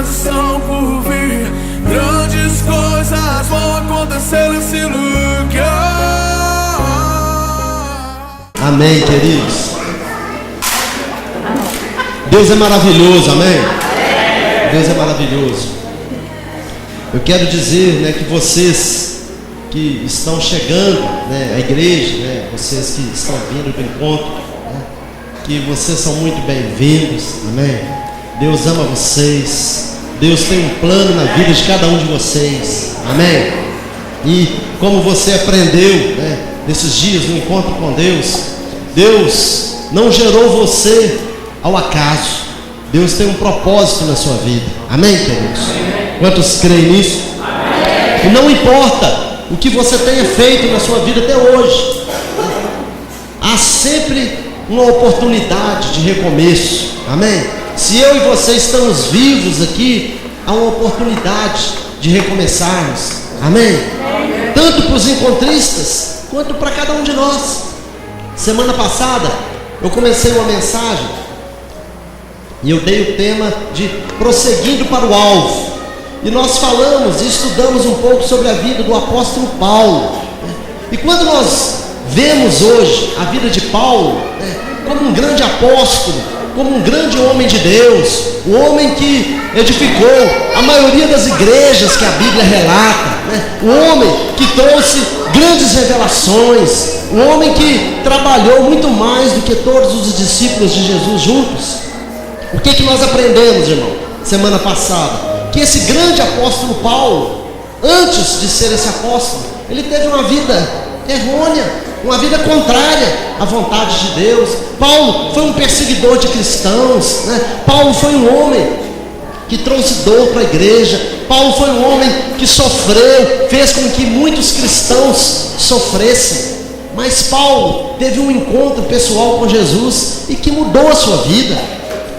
mas são por vir. Grandes coisas vão acontecer nesse lugar. Amém, queridos. Deus é maravilhoso, amém? Deus é maravilhoso. Eu quero dizer, que vocês que estão chegando, à igreja, vocês que estão vindo do encontro, que vocês são muito bem-vindos, amém? Deus ama vocês. Deus tem um plano na vida de cada um de vocês, amém? E como você aprendeu, nesses dias no encontro com Deus, Deus não gerou você ao acaso. Deus tem um propósito na sua vida, amém, queridos? Quantos creem nisso? Amém. E não importa o que você tenha feito na sua vida até hoje, há sempre uma oportunidade de recomeço, amém? Se eu e você estamos vivos aqui, há uma oportunidade de recomeçarmos, amém? Tanto para os encontristas quanto para cada um de nós. Semana passada eu comecei uma mensagem e eu dei o tema de prosseguindo para o alvo. E nós falamos e estudamos um pouco sobre a vida do apóstolo Paulo. E quando nós vemos hoje a vida de Paulo, como um grande apóstolo, como um grande homem de Deus, o homem que edificou a maioria das igrejas que a Bíblia relata, o homem que trouxe grandes revelações, o homem que trabalhou muito mais do que todos os discípulos de Jesus juntos. O que nós aprendemos, irmão, semana passada? Que esse grande apóstolo Paulo, antes de ser esse apóstolo, ele teve uma vida errônea, uma vida contrária à vontade de Deus. Paulo foi um perseguidor de cristãos, Paulo foi um homem que trouxe dor para a igreja. Paulo foi um homem que sofreu, fez com que muitos cristãos sofressem. Mas Paulo teve um encontro pessoal com Jesus e que mudou a sua vida.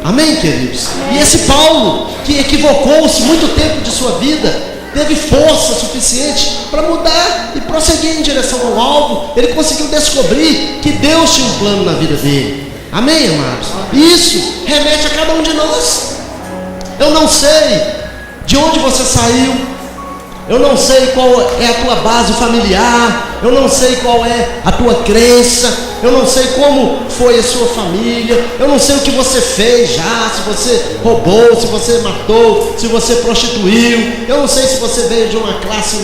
Amém, queridos? E esse Paulo, que equivocou-se muito tempo de sua vida, teve força suficiente para mudar e prosseguir em direção ao alvo. Ele conseguiu descobrir que Deus tinha um plano na vida dele. Amém, amados? E isso remete a cada um de nós. Eu não sei de onde você saiu, eu não sei qual é a tua base familiar, eu não sei qual é a tua crença, eu não sei como foi a sua família, eu não sei o que você fez já, se você roubou, se você matou, se você prostituiu, eu não sei se você veio de uma classe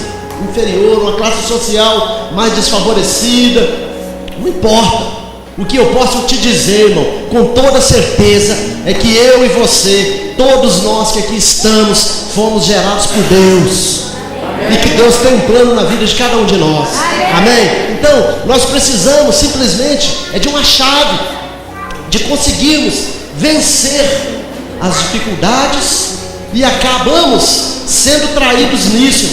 inferior, uma classe social mais desfavorecida, não importa. O que eu posso te dizer, irmão, com toda certeza, é que eu e você, todos nós que aqui estamos, fomos gerados por Deus. E que Deus tem um plano na vida de cada um de nós. Amém? Então, nós precisamos simplesmente de uma chave, de conseguirmos vencer as dificuldades, e acabamos sendo traídos nisso.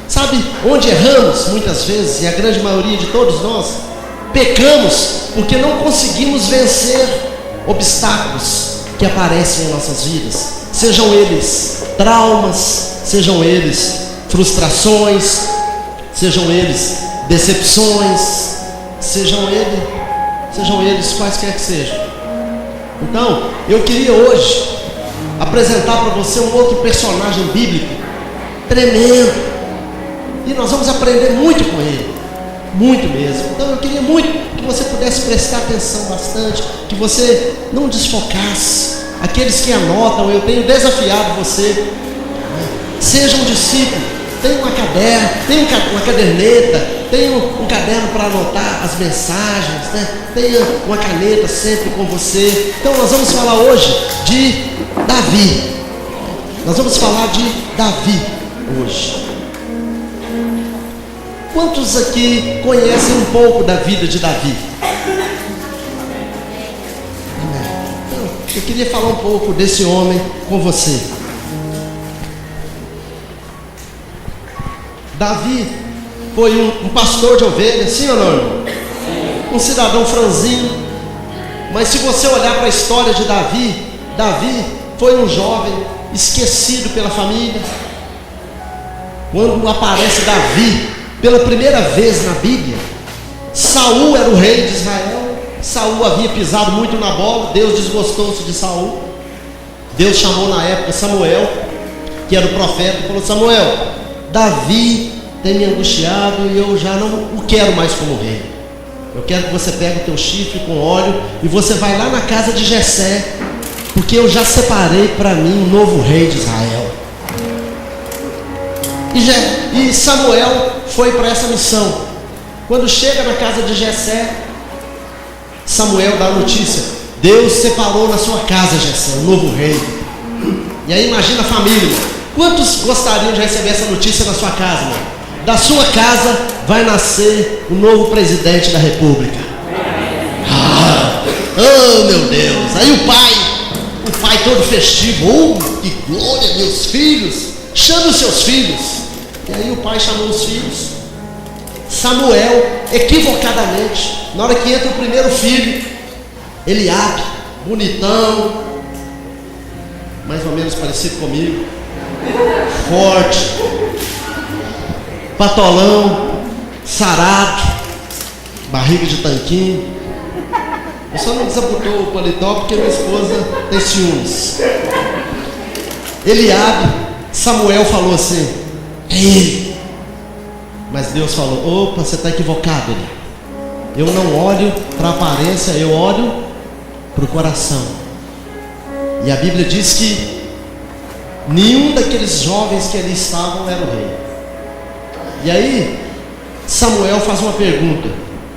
Sabe onde erramos muitas vezes, e a grande maioria de todos nós? Pecamos porque não conseguimos vencer obstáculos que aparecem em nossas vidas. Sejam eles traumas, sejam eles frustrações, sejam eles decepções, sejam eles quaisquer que sejam. Então, eu queria hoje apresentar para você um outro personagem bíblico tremendo, e nós vamos aprender muito com ele, muito mesmo. Então eu queria muito que você pudesse prestar atenção bastante, que você não desfocasse. Aqueles que anotam, eu tenho desafiado você, seja um discípulo. Tem uma caderno, tem uma caderneta, tem um caderno para anotar as mensagens, tenha uma caneta sempre com você. Então nós vamos falar hoje de Davi. Nós vamos falar de Davi hoje. Quantos aqui conhecem um pouco da vida de Davi? Então, eu queria falar um pouco desse homem com você. Davi foi um pastor de ovelhas, sim ou não, irmão? Um cidadão franzino. Mas se você olhar para a história de Davi, Davi foi um jovem esquecido pela família. Quando aparece Davi pela primeira vez na Bíblia, Saul era o rei de Israel. Saul havia pisado muito na bola, Deus desgostou-se de Saul. Deus chamou na época Samuel, que era o profeta, falou: Samuel, Davi tem me angustiado e eu já não o quero mais como rei. Eu quero que você pegue o teu chifre com óleo e você vai lá na casa de Jessé, porque eu já separei para mim um novo rei de Israel. E Samuel foi para essa missão. Quando chega na casa de Jessé, Samuel dá a notícia: Deus separou na sua casa, Jessé, um novo rei. E aí imagina a família. Quantos gostariam de receber essa notícia na sua casa, irmão? Da sua casa vai nascer o novo presidente da república. Oh meu Deus. Aí o pai todo festivo: oh, que glória, meus filhos. Chame os seus filhos. E aí o pai chamou os filhos. Samuel, equivocadamente, na hora que entra o primeiro filho, Eliabe, bonitão, mais ou menos parecido comigo, forte, patolão, sarado, barriga de tanquinho. Eu só não desabotou o paletó porque minha esposa tem ciúmes. Eliabe, Samuel falou assim: é ele. Mas Deus falou: opa, você está equivocado, Eliabe. Eu não olho para a aparência, eu olho para o coração. E a Bíblia diz que nenhum daqueles jovens que ali estavam era o rei. E aí Samuel faz uma pergunta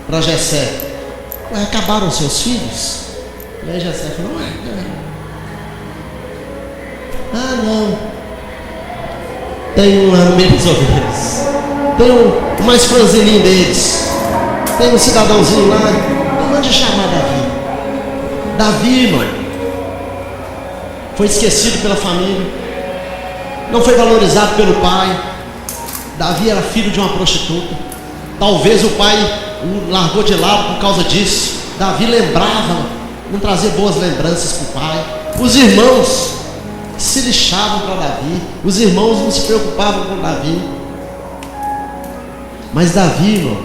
para Jessé: acabaram seus filhos? E aí Jessé falou: não, tem um lá no meio das ovelhas, tem um mais franzininho deles, tem um cidadãozinho lá, mande chamar Davi, irmão, foi esquecido pela família, não foi valorizado pelo pai. Davi era filho de uma prostituta. Talvez o pai o largou de lado por causa disso. Davi lembrava, não trazia boas lembranças para o pai. Os irmãos se lixavam para Davi, os irmãos não se preocupavam com Davi. Mas Davi, irmão,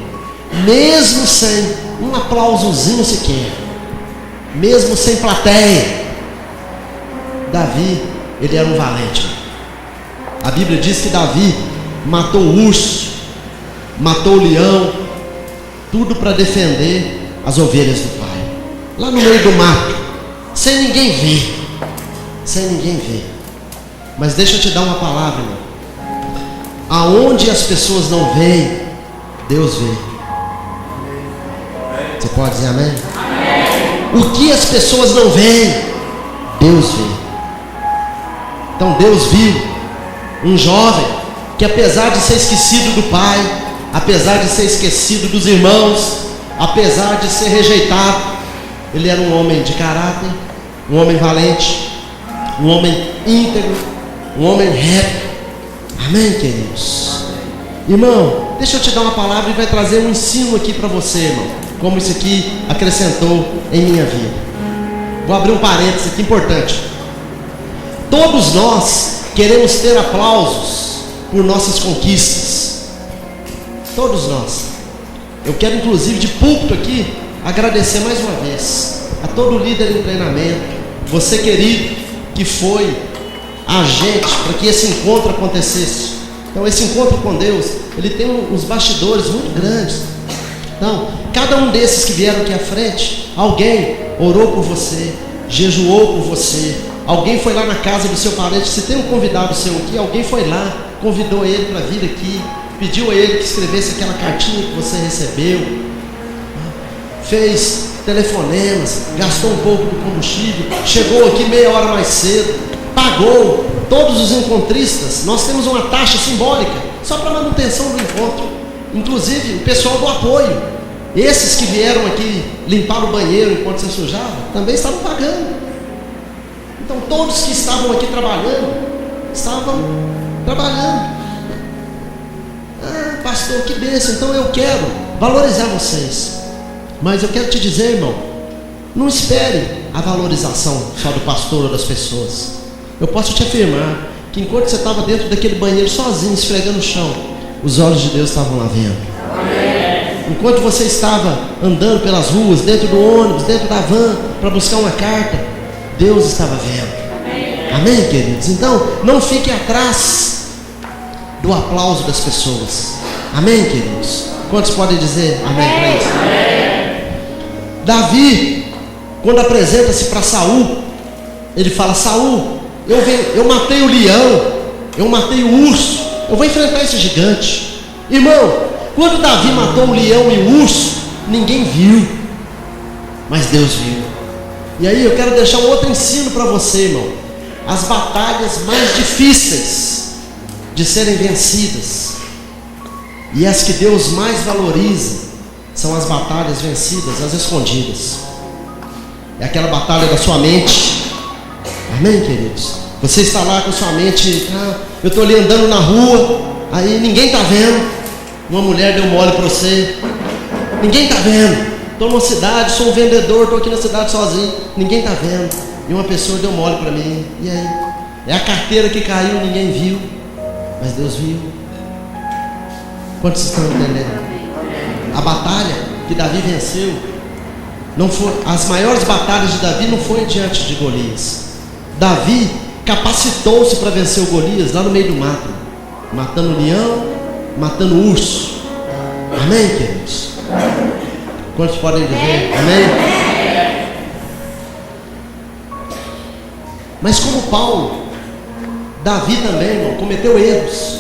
mesmo sem um aplausozinho sequer, mesmo sem plateia, Davi, ele era um valente. A Bíblia diz que Davi matou o urso, matou o leão, tudo para defender as ovelhas do pai, lá no meio do mato, sem ninguém ver. Mas deixa eu te dar uma palavra, irmão. Aonde as pessoas não veem, Deus vê. Você pode dizer amém? Amém. O que as pessoas não veem, Deus vê. Então Deus viu um jovem que, apesar de ser esquecido do pai, apesar de ser esquecido dos irmãos, apesar de ser rejeitado, ele era um homem de caráter, um homem valente, um homem íntegro, um homem reto. Amém, queridos? Irmão, deixa eu te dar uma palavra e vai trazer um ensino aqui para você, irmão, como isso aqui acrescentou em minha vida. Vou abrir um parênteses aqui importante. Todos nós queremos ter aplausos por nossas conquistas. Todos nós. Eu quero, inclusive, de púlpito aqui, agradecer mais uma vez a todo líder em treinamento, você querido, que foi agente para que esse encontro acontecesse. Então, esse encontro com Deus, ele tem uns bastidores muito grandes. Então, cada um desses que vieram aqui à frente, alguém orou por você, jejuou por você, alguém foi lá na casa do seu parente. Se tem um convidado seu aqui, alguém foi lá, convidou ele para vir aqui, pediu a ele que escrevesse aquela cartinha que você recebeu, fez telefonemas, gastou um pouco do combustível, chegou aqui meia hora mais cedo, pagou. Todos os encontristas, nós temos uma taxa simbólica só para manutenção do encontro, inclusive o pessoal do apoio, esses que vieram aqui limpar o banheiro enquanto você sujava, também estavam pagando. Então todos que estavam aqui trabalhando, estavam trabalhando. Ah, pastor, que bênção. Então eu quero valorizar vocês, mas eu quero te dizer, irmão, não espere a valorização só do pastor ou das pessoas. Eu posso te afirmar que enquanto você estava dentro daquele banheiro sozinho, esfregando o chão, os olhos de Deus estavam lá vendo. Amém. Enquanto você estava andando pelas ruas, dentro do ônibus, dentro da van, para buscar uma carta, Deus estava vendo. Amém. Amém, queridos? Então, não fiquem atrás do aplauso das pessoas. Amém, queridos? Quantos podem dizer amém para isso? Davi, quando apresenta-se para Saul, ele fala: Saul, eu matei o leão, eu matei o urso, eu vou enfrentar esse gigante. Irmão, quando Davi matou o leão e o urso, ninguém viu, mas Deus viu. E aí eu quero deixar um outro ensino para você, irmão. As batalhas mais difíceis de serem vencidas e as que Deus mais valoriza são as batalhas vencidas, as escondidas. É aquela batalha da sua mente. Amém, queridos? Você está lá com sua mente, eu estou ali andando na rua, aí ninguém está vendo. Uma mulher deu mole para você, ninguém está vendo. Estou numa cidade, sou um vendedor, estou aqui na cidade sozinho, ninguém está vendo. E uma pessoa deu mole para mim, e aí? É a carteira que caiu, ninguém viu, mas Deus viu. Quantos estão entendendo? A batalha que Davi venceu, não foi, as maiores batalhas de Davi não foi diante de Golias. Davi capacitou-se para vencer o Golias lá no meio do mato, matando o leão, matando o urso. Amém, queridos? Quantos podem dizer amém? Mas como Paulo, Davi também, irmão, cometeu erros.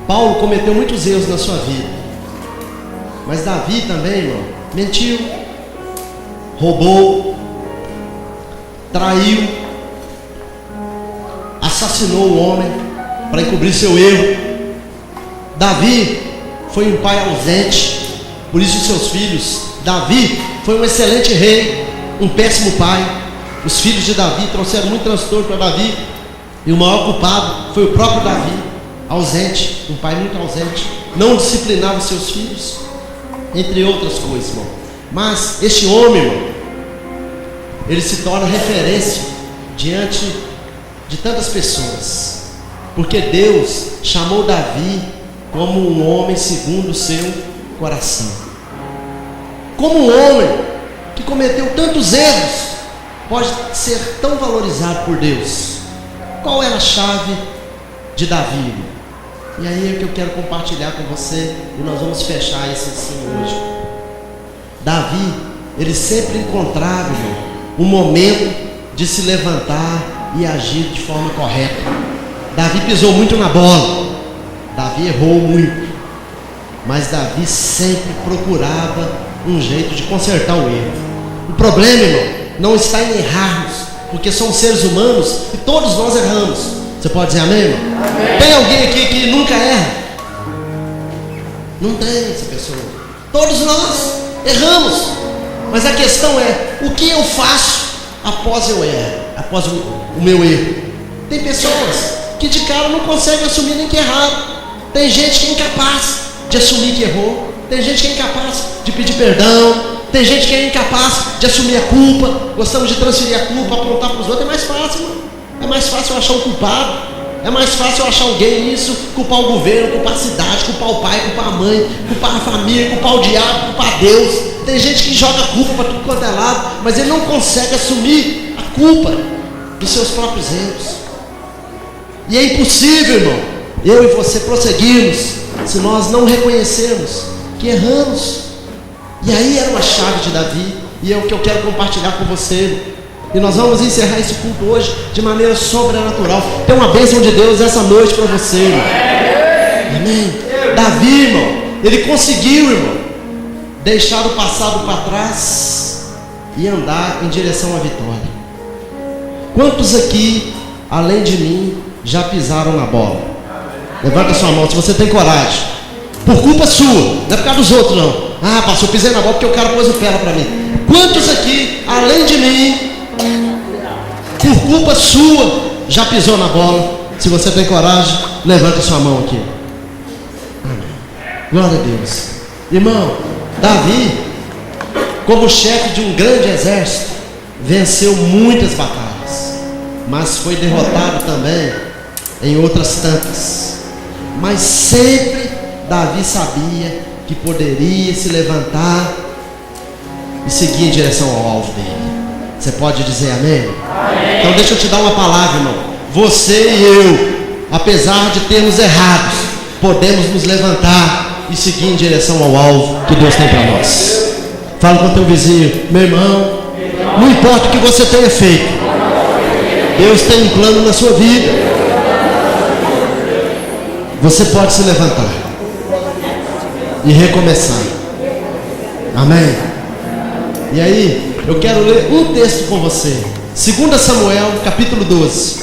Paulo cometeu muitos erros na sua vida. Mas Davi também, irmão, mentiu, roubou, traiu, assassinou o homem para encobrir seu erro. Davi foi um pai ausente, por isso seus filhos. Davi foi um excelente rei, um péssimo pai. Os filhos de Davi trouxeram muito transtorno para Davi, e o maior culpado foi o próprio Davi, ausente, um pai muito ausente, não disciplinava seus filhos, entre outras coisas, irmão. Mas este homem, irmão, ele se torna referência diante de tantas pessoas, porque Deus chamou Davi como um homem segundo o seu coração. Como um homem que cometeu tantos erros pode ser tão valorizado por Deus? Qual era a chave de Davi? E aí é que eu quero compartilhar com você, e nós vamos fechar esse ensino hoje. Davi, ele sempre encontrava, irmão, um momento de se levantar e agir de forma correta. Davi pisou muito na bola, Davi errou muito, mas Davi sempre procurava um jeito de consertar o erro. O problema, irmão, não está em errarmos, porque somos seres humanos e todos nós erramos. Você pode dizer amém, irmão? Amém. Tem alguém aqui que nunca erra? Não tem essa pessoa. Todos nós erramos, mas a questão é: o que eu faço após eu erro, após o meu erro? Tem pessoas que de cara não conseguem assumir nem que erraram. Tem gente que é incapaz de assumir que errou. Tem gente que é incapaz de pedir perdão. Tem gente que é incapaz de assumir a culpa. Gostamos de transferir a culpa, apontar para os outros. É mais fácil, mano. É mais fácil eu achar um culpado. É mais fácil eu achar alguém nisso, culpar o governo, culpar a cidade, culpar o pai, culpar a mãe, culpar a família, culpar o diabo, culpar Deus. Tem gente que joga culpa para tudo quanto é lado, mas ele não consegue assumir a culpa dos seus próprios erros. E é impossível, irmão, eu e você prosseguirmos se nós não reconhecermos que erramos. E aí era uma chave de Davi, e é o que eu quero compartilhar com você. E nós vamos encerrar esse culto hoje de maneira sobrenatural. Tem uma bênção de Deus essa noite para você, irmão. Amém. Davi, irmão, ele conseguiu, irmão, deixar o passado para trás e andar em direção à vitória. Quantos aqui, além de mim, já pisaram na bola? Levanta sua mão se você tem coragem. Por culpa sua, não é por causa dos outros não. Ah, pastor, eu pisei na bola porque o cara pôs o pé lá para mim. Quantos aqui, além de mim, por culpa sua, já pisou na bola? Se você tem coragem, levanta sua mão aqui. Amém. Glória a Deus. Irmão, Davi, como chefe de um grande exército, venceu muitas batalhas, mas foi derrotado também em outras tantas. Mas sempre Davi sabia que poderia se levantar e seguir em direção ao alvo dele. Você pode dizer amém? Amém? Então deixa eu te dar uma palavra, irmão. Você e eu, apesar de termos errados, podemos nos levantar e seguir em direção ao alvo que Deus tem para nós. Fala com o teu vizinho: meu irmão, não importa o que você tenha feito, Deus tem um plano na sua vida. Você pode se levantar e recomeçar. Amém? E aí, eu quero ler um texto com você. 2 Samuel, capítulo 12.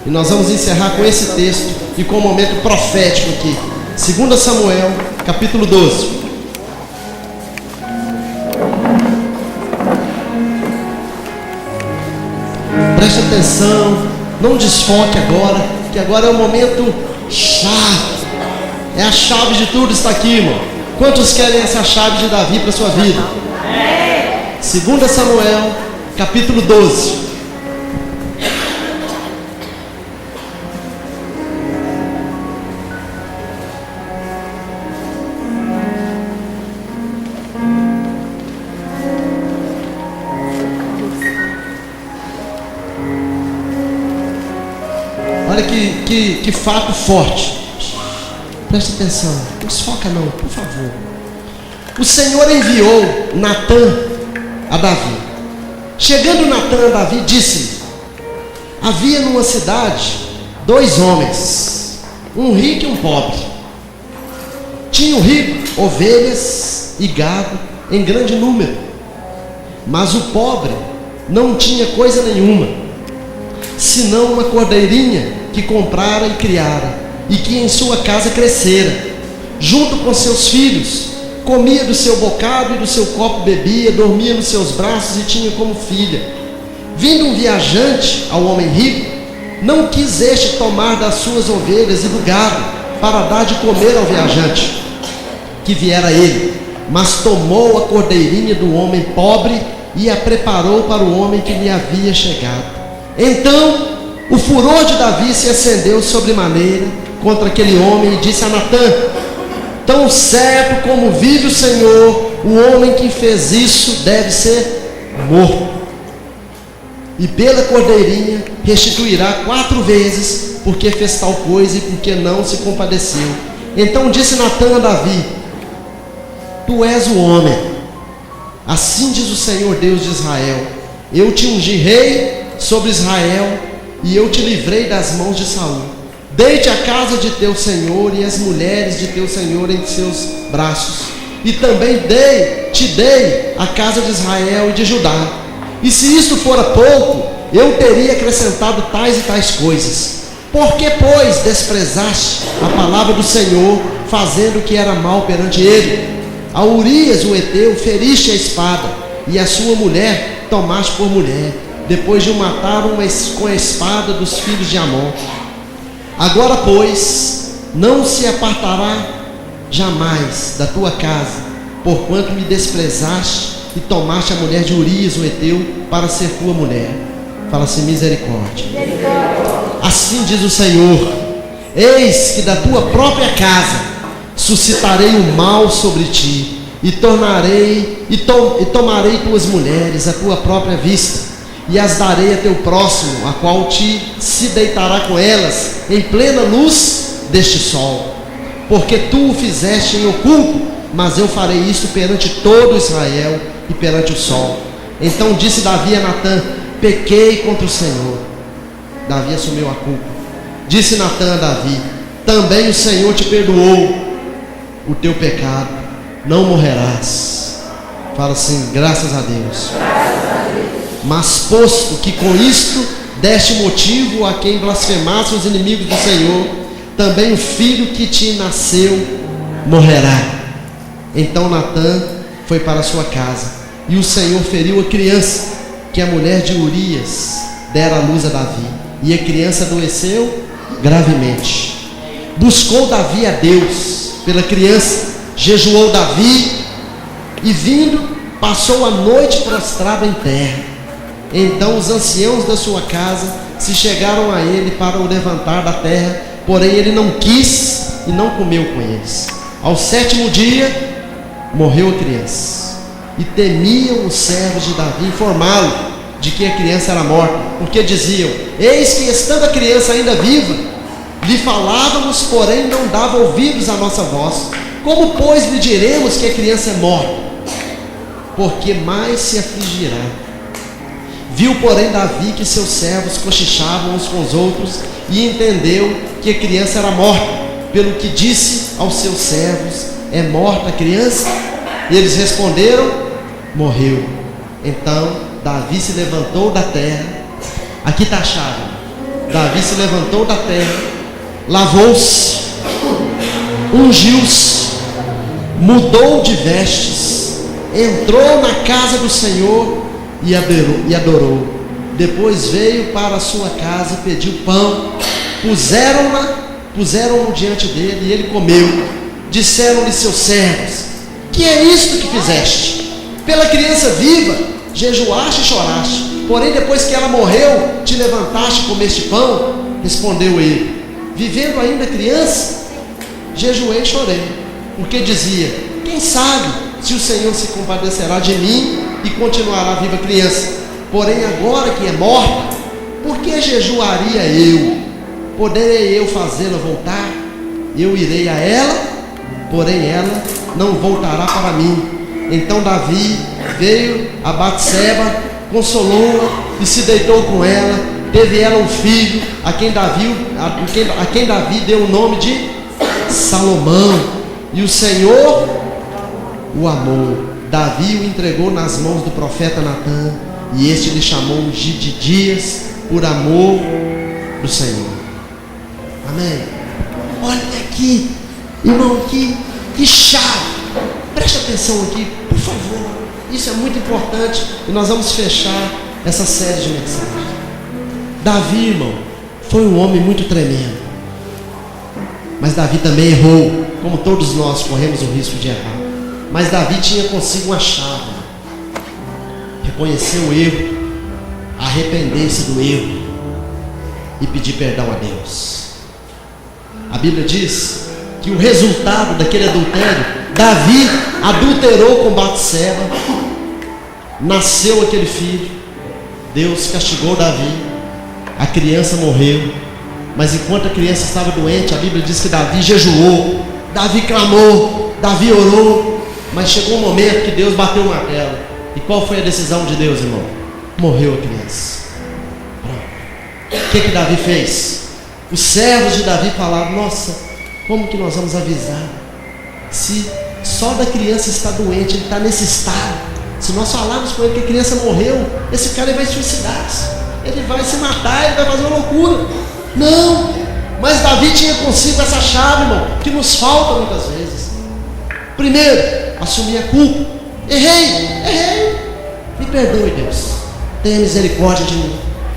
E nós vamos encerrar com esse texto e com um momento profético aqui. 2 Samuel, capítulo 12. Preste atenção, não desfoque agora, que agora é o momento chave. É a chave de tudo, está aqui, irmão. Quantos querem essa chave de Davi para a sua vida? 2 Samuel, capítulo 12. Olha que fato forte. Preste atenção, não desfoca não, por favor. O Senhor enviou Natã a Davi. Chegando Natã a Davi, disse-lhe: havia numa cidade 2 homens, um rico e um pobre. Tinha o rico ovelhas e gado em grande número, mas o pobre não tinha coisa nenhuma, senão uma cordeirinha que comprara e criara, e que em sua casa crescera, junto com seus filhos. Comia do seu bocado e do seu copo bebia, dormia nos seus braços e tinha como filha. Vindo um viajante ao homem rico, não quis este tomar das suas ovelhas e do gado, para dar de comer ao viajante que viera a ele, mas tomou a cordeirinha do homem pobre e a preparou para o homem que lhe havia chegado. Então o furor de Davi se acendeu sobremaneira contra aquele homem e disse a Natã: tão certo como vive o Senhor, o homem que fez isso deve ser morto, e pela cordeirinha restituirá 4 vezes, porque fez tal coisa e porque não se compadeceu. Então disse Natã a Davi: tu és o homem. Assim diz o Senhor Deus de Israel: eu te ungi rei sobre Israel, e eu te livrei das mãos de Saul. Deite a casa de teu senhor e as mulheres de teu senhor em seus braços, e também te dei a casa de Israel e de Judá. E se isto fora pouco, eu teria acrescentado tais e tais coisas. Por que, pois, desprezaste a palavra do Senhor, fazendo o que era mal perante ele? A Urias o heteu feriste a espada, e a sua mulher tomaste por mulher, depois de o matar com a espada dos filhos de Amon. Agora, pois, não se apartará jamais da tua casa, porquanto me desprezaste e tomaste a mulher de Urias o heteu para ser tua mulher. Fala assim: misericórdia. Assim diz o Senhor: eis que da tua própria casa suscitarei o mal sobre ti, e tomarei tuas mulheres à tua própria vista, e as darei a teu próximo, a qual se deitará com elas em plena luz deste sol. Porque tu o fizeste em oculto, mas eu farei isto perante todo Israel e perante o sol. Então disse Davi a Natã: pequei contra o Senhor. Davi assumiu a culpa. Disse Natã a Davi: também o Senhor te perdoou o teu pecado, não morrerás. Fala assim: graças a Deus. Mas posto que com isto deste motivo a quem blasfemasse os inimigos do Senhor, também o filho que te nasceu morrerá. Então Natã foi para a sua casa, e o Senhor feriu a criança que a mulher de Urias dera à luz a Davi, e a criança adoeceu gravemente. Buscou Davi a Deus pela criança, jejuou Davi, e vindo passou a noite prostrado em terra. Então os anciãos da sua casa se chegaram a ele para o levantar da terra, porém ele não quis e não comeu com eles. Ao 7º dia morreu a criança, e temiam os servos de Davi informá-lo de que a criança era morta, porque diziam: eis que estando a criança ainda viva, lhe falávamos, porém não dava ouvidos à nossa voz. Como pois lhe diremos que a criança é morta? Porque mais se afligirá. Viu, porém, Davi que seus servos cochichavam uns com os outros, e entendeu que a criança era morta, pelo que disse aos seus servos: é morta a criança? E eles responderam: morreu. Então Davi se levantou da terra. Aqui está a chave. Davi se levantou da terra, lavou-se, ungiu-se, mudou de vestes, entrou na casa do Senhor e adorou. Depois veio para a sua casa e pediu pão. Puseram-no diante dele e ele comeu. Disseram-lhe seus servos: que é isto que fizeste? Pela criança viva jejuaste e choraste, porém depois que ela morreu, te levantaste e comeste pão? Respondeu ele: vivendo ainda criança, jejuei e chorei, porque dizia: quem sabe se o Senhor se compadecerá de mim e continuará viva a criança. Porém agora que é morta, por que jejuaria eu? Poderei eu fazê-la voltar? Eu irei a ela, porém ela não voltará para mim. Então Davi veio a Batseba, consolou-a e se deitou com ela. Teve ela um filho, a quem Davi deu o nome de Salomão. E o Senhor o amou. Davi o entregou nas mãos do profeta Natã, e este lhe chamou de Dias, por amor do Senhor. Amém. Olha aqui, irmão, que chave. Preste atenção aqui, por favor. Isso é muito importante, e nós vamos fechar essa série de mensagens. Davi, irmão, foi um homem muito tremendo, mas Davi também errou, como todos nós corremos o risco de errar. Mas Davi tinha consigo uma chave: reconhecer o erro, arrepender-se do erro e pedir perdão a Deus. A Bíblia diz que o resultado daquele adultério, Davi adulterou com Batseba, nasceu aquele filho, Deus castigou Davi, a criança morreu. Mas enquanto a criança estava doente, a Bíblia diz que Davi jejuou, Davi clamou, Davi orou. Mas chegou um momento que Deus bateu o martelo. E qual foi a decisão de Deus, irmão? Morreu a criança. Pronto. O que Davi fez? Os servos de Davi falaram: nossa, como que nós vamos avisar? Se só da criança está doente, ele está nesse estado, se nós falarmos com ele que a criança morreu, esse cara ele vai suicidar-se, ele vai se matar, ele vai fazer uma loucura. Não, mas Davi tinha consigo essa chave, irmão, que nos falta muitas vezes. Primeiro, assumir a culpa. Errei, me perdoe, Deus, tenha misericórdia de mim.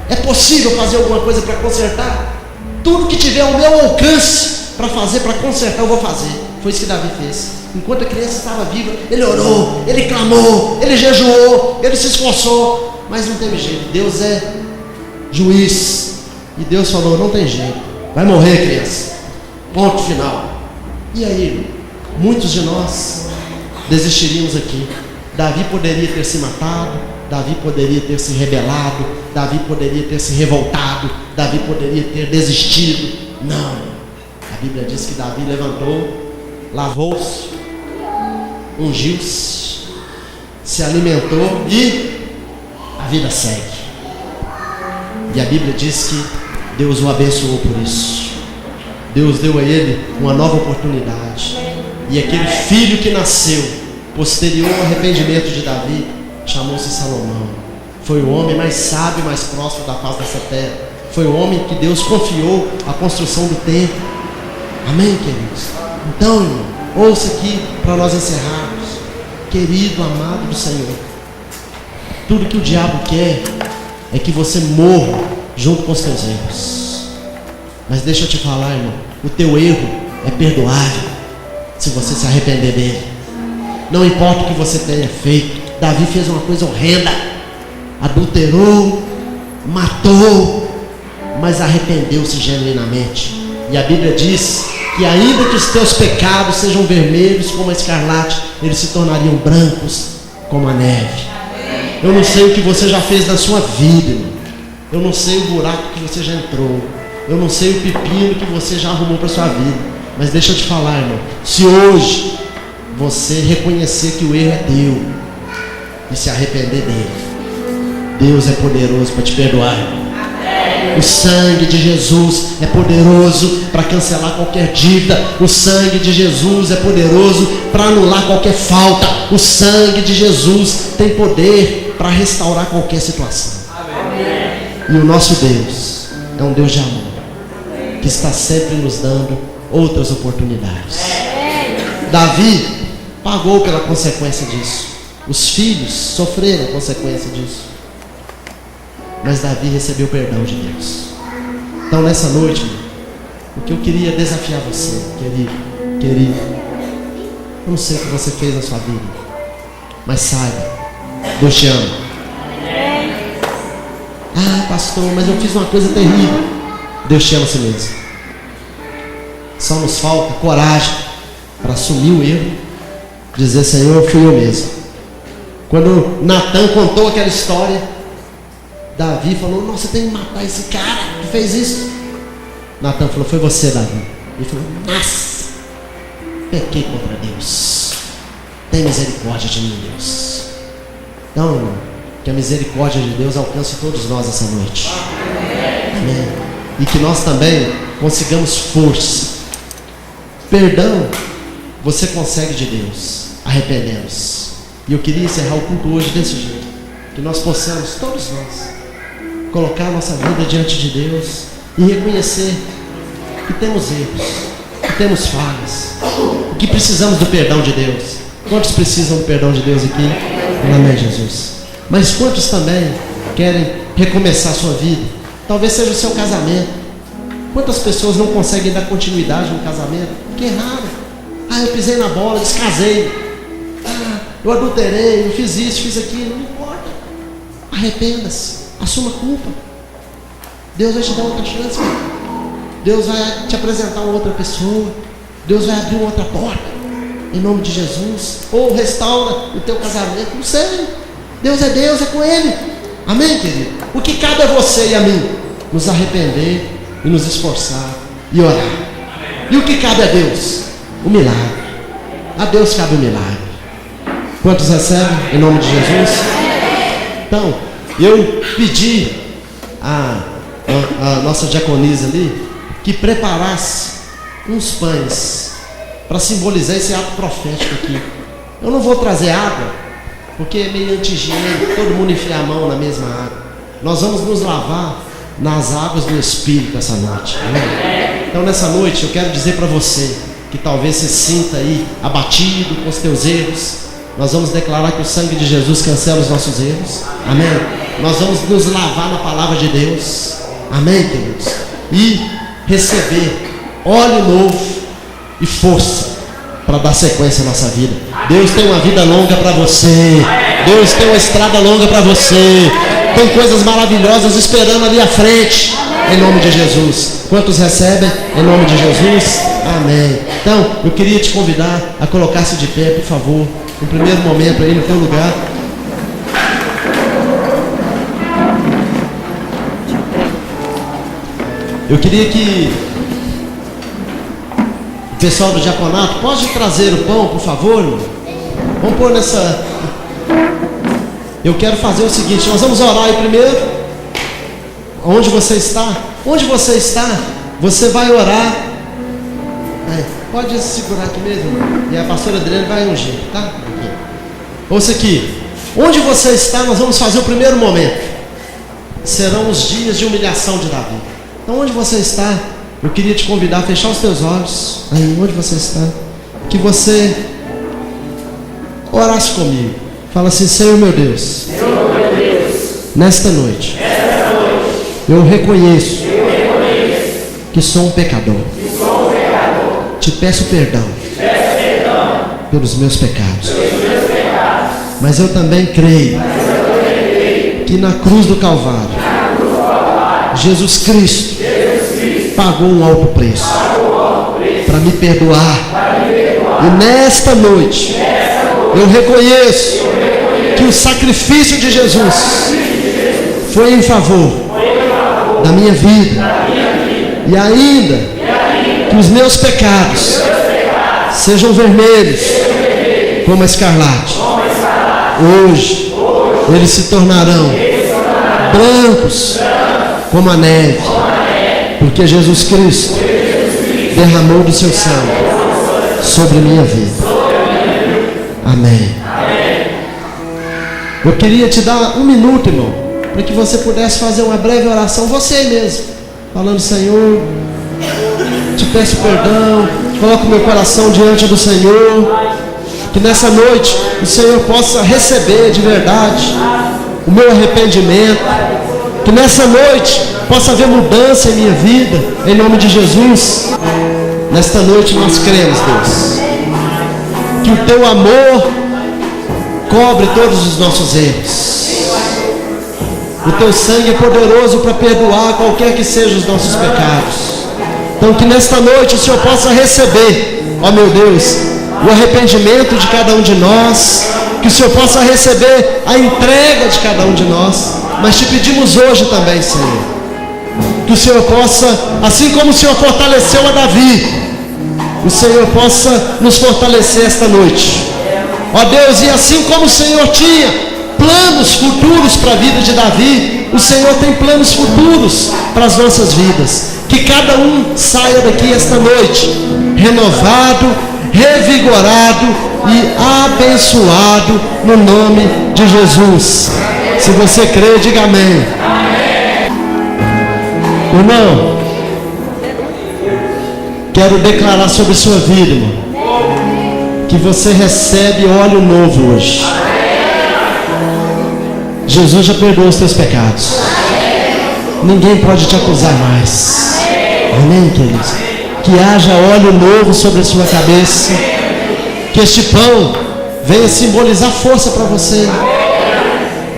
É possível fazer alguma coisa para consertar? Tudo que tiver ao meu alcance para fazer, para consertar, eu vou fazer. Foi isso que Davi fez. Enquanto a criança estava viva, ele orou, ele clamou, ele jejuou, ele se esforçou, mas não teve jeito. Deus é juiz, e Deus falou: não tem jeito, vai morrer, criança, ponto final. E aí, muitos de nós desistiríamos aqui. Davi poderia ter se matado, Davi poderia ter se rebelado, Davi poderia ter se revoltado, Davi poderia ter desistido. Não, a Bíblia diz que Davi levantou, lavou-se, ungiu-se, se alimentou e a vida segue. E a Bíblia diz que Deus o abençoou por isso. Deus deu a ele uma nova oportunidade. E aquele filho que nasceu posterior ao arrependimento de Davi chamou-se Salomão. Foi o homem mais sábio e mais próspero da face dessa terra. Foi o homem que Deus confiou a construção do templo. Amém, queridos? Então, irmão, ouça aqui para nós encerrarmos. Querido, amado do Senhor, tudo que o diabo quer é que você morra junto com os teus erros. Mas deixa eu te falar, irmão, o teu erro é perdoável se você se arrepender dele. Não importa o que você tenha feito. Davi fez uma coisa horrenda, adulterou, matou, mas arrependeu-se genuinamente. E a Bíblia diz que ainda que os teus pecados sejam vermelhos como a escarlate, eles se tornariam brancos como a neve. Eu não sei o que você já fez na sua vida, irmão. Eu não sei o buraco que você já entrou. Eu não sei o pepino que você já arrumou para sua vida. Mas deixa eu te falar, irmão. Se hoje você reconhecer que o erro é teu e se arrepender dele, Deus é poderoso para te perdoar. O sangue de Jesus é poderoso para cancelar qualquer dívida. O sangue de Jesus é poderoso para anular qualquer falta. O sangue de Jesus tem poder para restaurar qualquer situação. E o nosso Deus é um Deus de amor, que está sempre nos dando outras oportunidades. Davi pagou pela consequência disso. Os filhos sofreram a consequência disso. Mas Davi recebeu perdão de Deus. Então nessa noite, o que eu queria desafiar você, querido, eu não sei o que você fez na sua vida, mas saiba, Deus te ama. Ah, pastor, mas eu fiz uma coisa terrível. Deus te ama a si mesmo. Só nos falta coragem para assumir o erro, dizer: Senhor, fui eu mesmo. Quando Natan contou aquela história, Davi falou: nossa, tem que matar esse cara que fez isso. Natan falou: foi você, Davi. Ele falou: nossa, pequei contra Deus, tem misericórdia de mim, Deus. Então, irmão, que a misericórdia de Deus alcance todos nós essa noite. Amém. E que nós também consigamos força. Perdão você consegue de Deus, arrependendo-se. E eu queria encerrar o culto hoje desse jeito, que nós possamos, todos nós, colocar a nossa vida diante de Deus e reconhecer que temos erros, que temos falhas, que precisamos do perdão de Deus. Quantos precisam do perdão de Deus aqui? Em nome de Jesus. Mas quantos também querem recomeçar a sua vida? Talvez seja o seu casamento. Quantas pessoas não conseguem dar continuidade no casamento? Que errado. Ah, eu pisei na bola, descasei. Ah, eu adulterei, eu fiz isso, fiz aquilo. Não importa. Arrependa-se. Assuma a culpa. Deus vai te dar outra chance. Deus vai te apresentar uma outra pessoa. Deus vai abrir uma outra porta. Em nome de Jesus. Ou restaura o teu casamento. Não sei. Deus, é com Ele. Amém, querido? O que cabe a você e a mim? Nos arrepender e nos esforçar e orar. E o que cabe a Deus? O milagre. A Deus cabe o milagre. Quantos recebem em nome de Jesus? Então, eu pedi a nossa diaconisa ali que preparasse uns pães para simbolizar esse ato profético aqui. Eu não vou trazer água, porque é meio anti-higiênico, todo mundo enfiar a mão na mesma água. Nós vamos nos lavar nas águas do Espírito essa noite. Amém? Então nessa noite eu quero dizer para você que talvez se sinta aí abatido com os teus erros. Nós vamos declarar que o sangue de Jesus cancela os nossos erros. Amém? Nós vamos nos lavar na palavra de Deus. Amém, queridos? E receber óleo novo e força para dar sequência à nossa vida. Deus tem uma vida longa para você. Deus tem uma estrada longa para você. Tem coisas maravilhosas esperando ali à frente. Em nome de Jesus. Quantos recebem? Em nome de Jesus. Amém. Então, eu queria te convidar a colocar-se de pé, por favor. No primeiro momento aí no teu lugar. Eu queria que o pessoal do diaconato pode trazer o pão, por favor. Vamos pôr nessa. Eu quero fazer o seguinte, nós vamos orar aí primeiro. Onde você está? Onde você está? Você vai orar. Pode segurar aqui mesmo. E a pastora Adriana vai ungir, tá? Aqui. Ouça aqui. Onde você está, nós vamos fazer o primeiro momento. Serão os dias de humilhação de Davi. Então onde você está, eu queria te convidar a fechar os teus olhos. Aí, onde você está? Que você orasse comigo. Fala assim: Senhor meu Deus, nesta noite, eu reconheço que sou um pecador. Te peço perdão pelos meus pecados. Mas eu também creio que na cruz do Calvário, Jesus Cristo pagou um alto preço para me perdoar. E nesta noite eu reconheço que o sacrifício de Jesus foi em favor da minha vida. E ainda que os meus pecados sejam vermelhos como a escarlate, hoje eles se tornarão brancos como a neve, porque Jesus Cristo derramou do seu sangue sobre a minha vida. Amém. Eu queria te dar um minuto, irmão, para que você pudesse fazer uma breve oração, você mesmo, falando: Senhor, te peço perdão, coloco meu coração diante do Senhor, que nessa noite o Senhor possa receber de verdade o meu arrependimento, que nessa noite possa haver mudança em minha vida, em nome de Jesus. Nesta noite nós cremos, Deus, que o teu amor cobre todos os nossos erros. O teu sangue é poderoso para perdoar qualquer que sejam os nossos pecados. Então que nesta noite o Senhor possa receber, ó meu Deus, o arrependimento de cada um de nós, que o Senhor possa receber a entrega de cada um de nós. Mas te pedimos hoje também, Senhor, que o Senhor possa, assim como o Senhor fortaleceu a Davi, o Senhor possa nos fortalecer esta noite, ó Deus. E assim como o Senhor tinha planos futuros para a vida de Davi, o Senhor tem planos futuros para as nossas vidas. Que cada um saia daqui esta noite renovado, revigorado e abençoado no nome de Jesus. Se você crê, diga amém. Irmão, quero declarar sobre sua vida, irmão, que você recebe óleo novo hoje. Jesus já perdoou os teus pecados. Ninguém pode te acusar mais. Amém, queridos? Que haja óleo novo sobre a sua cabeça. Que este pão venha simbolizar força para você.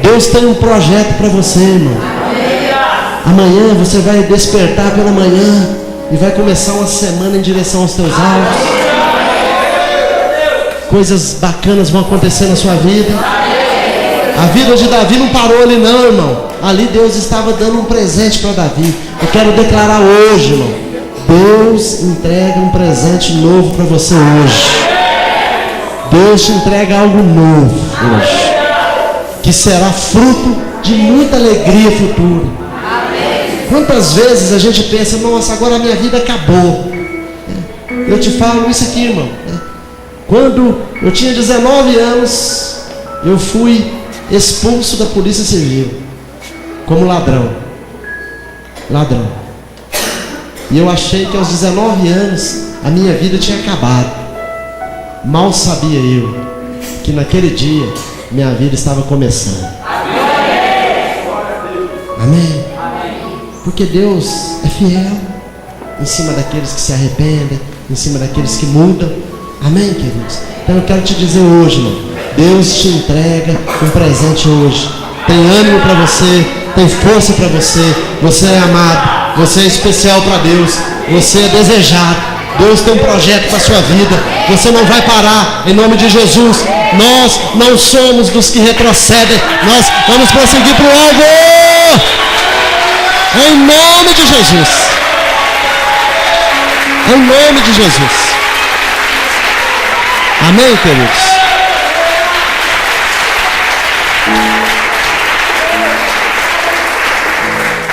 Deus tem um projeto para você, irmão. Amanhã você vai despertar pela manhã e vai começar uma semana em direção aos teus alvos. Coisas bacanas vão acontecer na sua vida. A vida de Davi não parou ali não, irmão. Ali Deus estava dando um presente para Davi. Eu quero declarar hoje, irmão, Deus entrega um presente novo para você hoje. Deus te entrega algo novo hoje, que será fruto de muita alegria futura. Quantas vezes a gente pensa: nossa, agora a minha vida acabou. Eu te falo isso aqui, irmão. Quando eu tinha 19 anos, eu fui expulso da Polícia Civil como ladrão. E eu achei que aos 19 anos a minha vida tinha acabado. Mal sabia eu que naquele dia minha vida estava começando. Amém? Porque Deus é fiel em cima daqueles que se arrependem, em cima daqueles que mudam. Amém, queridos? Então eu quero te dizer hoje, irmão, Deus te entrega um presente hoje. Tem ânimo para você, tem força para você. Você é amado, você é especial para Deus, você é desejado. Deus tem um projeto para a sua vida. Você não vai parar, em nome de Jesus. Nós não somos dos que retrocedem. Nós vamos prosseguir para o alvo, em nome de Jesus. Em nome de Jesus. Amém, queridos?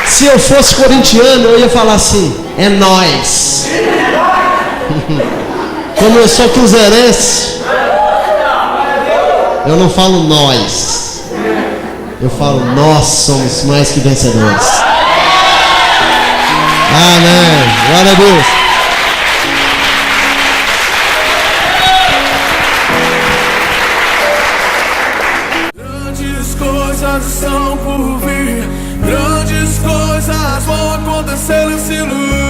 Se eu fosse corintiano, eu ia falar assim: é nós. Como eu sou cruzeirense, eu não falo nós, eu falo nós somos mais que vencedores. Amém. Glória a Deus. Grandes coisas estão por vir, grandes coisas vão acontecer nesse lugar.